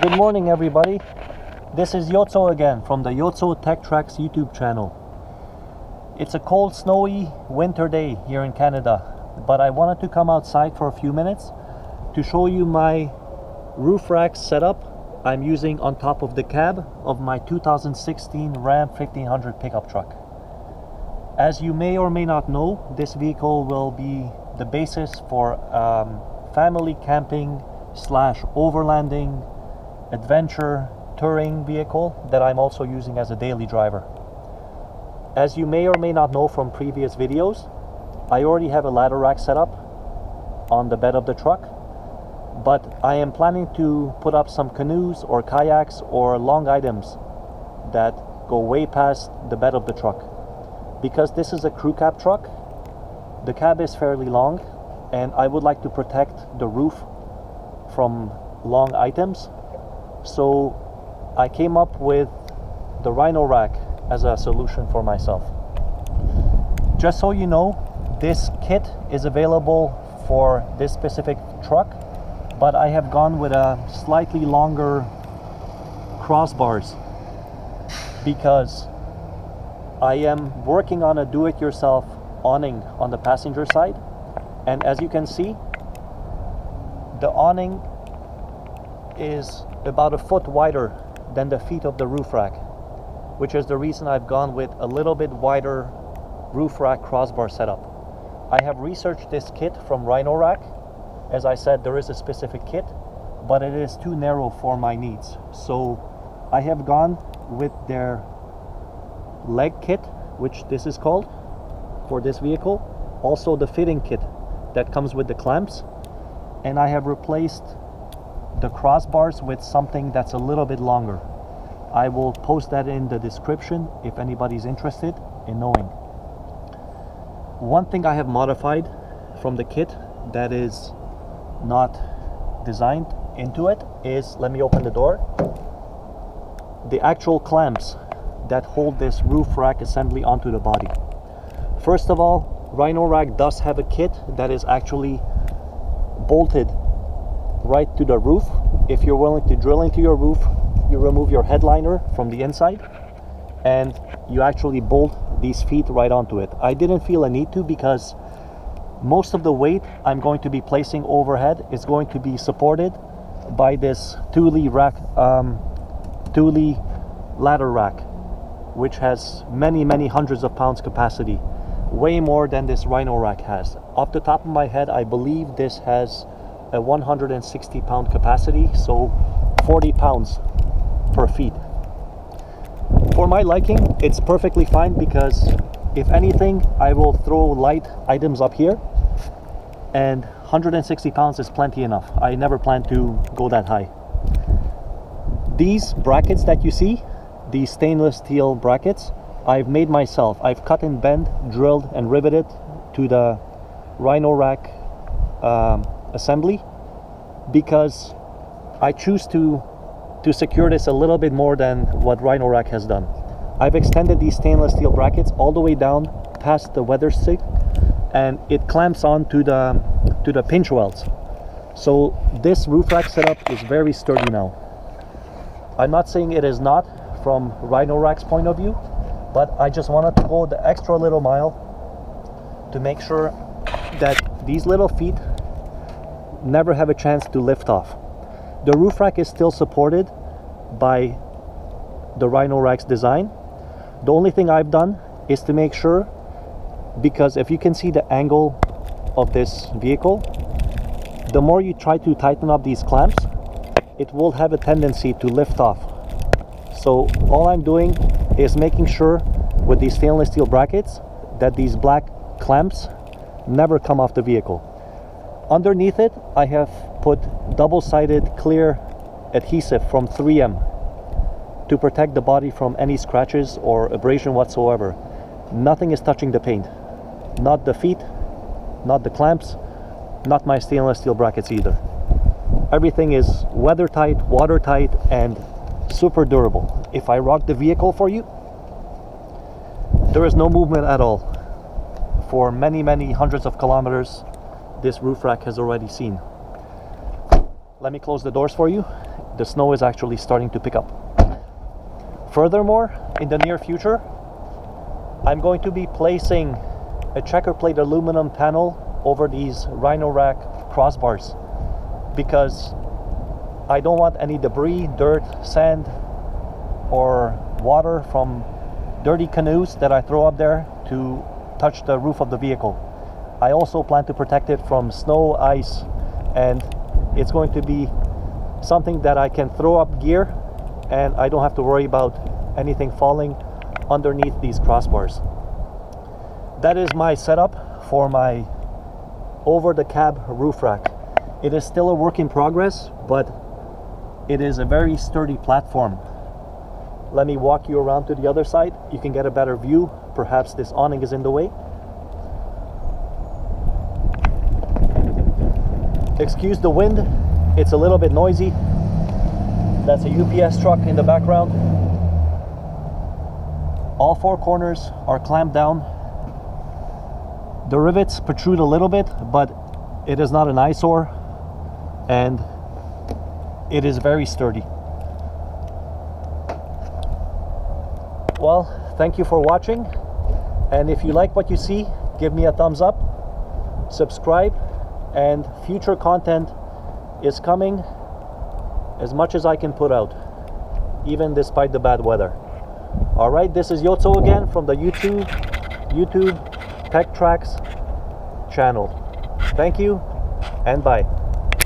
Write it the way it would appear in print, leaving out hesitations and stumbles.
Good morning, everybody. This is Yotso again from the Yotso Tech Tracks YouTube channel. It's a cold, snowy winter day here in Canada, but I wanted to come outside for a few minutes to show you my roof rack setup I'm using on top of the cab of my 2016 Ram 1500 pickup truck. As you may or may not know, this vehicle will be the basis for family camping slash overlanding adventure touring vehicle that I'm also using as a daily driver. As you may or may not know from previous videos, I already have a ladder rack set up on the bed of the truck, but I am planning to put up some canoes or kayaks or long items that go way past the bed of the truck. Because this is a crew cab truck, the cab is fairly long and I would like to protect the roof from long items. So I came up with the Rhino rack as a solution for myself. Just so you know, this kit is available for this specific truck, but I have gone with a slightly longer crossbars because I am working on a do-it-yourself awning on the passenger side, and as you can see, the awning is about a foot wider than the feet of the roof rack, which is the reason I've gone with a little bit wider roof rack crossbar setup. I have researched this kit from Rhino rack. As I said, there is a specific kit, but it is too narrow for my needs. So I have gone with their leg kit, which this is called for this vehicle. Also the fitting kit that comes with the clamps. And I have replaced the crossbars with something that's a little bit longer. I will post that in the description if anybody's interested in knowing. One thing I have modified from the kit that is not designed into it is, let me open the door, the actual clamps that hold this roof rack assembly onto the body. First of all, Rhino rack does have a kit that is actually bolted right to the roof. If you're willing to drill into your roof, you remove your headliner from the inside and you actually bolt these feet right onto it. I didn't feel a need to because most of the weight I'm going to be placing overhead is going to be supported by this Thule ladder rack, which has many hundreds of pounds capacity, way more than this Rhino rack has. Off the top of my head, I believe this has a 160 pound capacity, so 40 pounds per feet. For my liking, it's perfectly fine because if anything, I will throw light items up here and 160 pounds is plenty enough. I never plan to go that high. These brackets that you see, these stainless steel brackets, I've made myself. I've cut and bent, drilled and riveted to the Rhino rack assembly because I choose to secure this a little bit more than what Rhino rack has done. I've extended these stainless steel brackets all the way down past the weather stick, and it clamps on to the pinch welds. So this roof rack setup is very sturdy now. I'm not saying it is not from Rhino rack's point of view, but I just wanted to go the extra little mile to make sure that these little feet never have a chance to lift off. The roof rack is still supported by the Rhino rack's design. The only thing I've done is to make sure, because if you can see the angle of this vehicle, the more you try to tighten up these clamps, it will have a tendency to lift off. So all I'm doing is making sure with these stainless steel brackets that these black clamps never come off the vehicle. Underneath it, I have put double-sided clear adhesive from 3M to protect the body from any scratches or abrasion whatsoever. Nothing is touching the paint. Not the feet, not the clamps, not my stainless steel brackets either. Everything is weather tight, watertight, and super durable. If I rock the vehicle for you, there is no movement at all. For many hundreds of kilometers, this roof rack has already seen. Let me close the doors for you. the snow is actually starting to pick up. Furthermore, in the near future, I'm going to be placing a checker plate aluminum panel over these Rhino rack crossbars because I don't want any debris, dirt, sand, or water from dirty canoes that I throw up there to touch the roof of the vehicle. I also plan to protect it from snow, ice, and it's going to be something that I can throw up gear and I don't have to worry about anything falling underneath these crossbars. That is my setup for my over the cab roof rack. It is still a work in progress, but it is a very sturdy platform. Let me walk you around to the other side. You can get a better view. Perhaps this awning is in the way. Excuse the wind, it's a little bit noisy. That's a UPS truck in the background. All four corners are clamped down. The rivets protrude a little bit, but it is not an eyesore and it is very sturdy. Well, thank you for watching, and if you like what you see, give me a thumbs up, subscribe, and future content is coming as much as I can put out, even despite the bad weather. Alright, this is Yotso again from the YouTube Tech Tracks channel. Thank you and bye.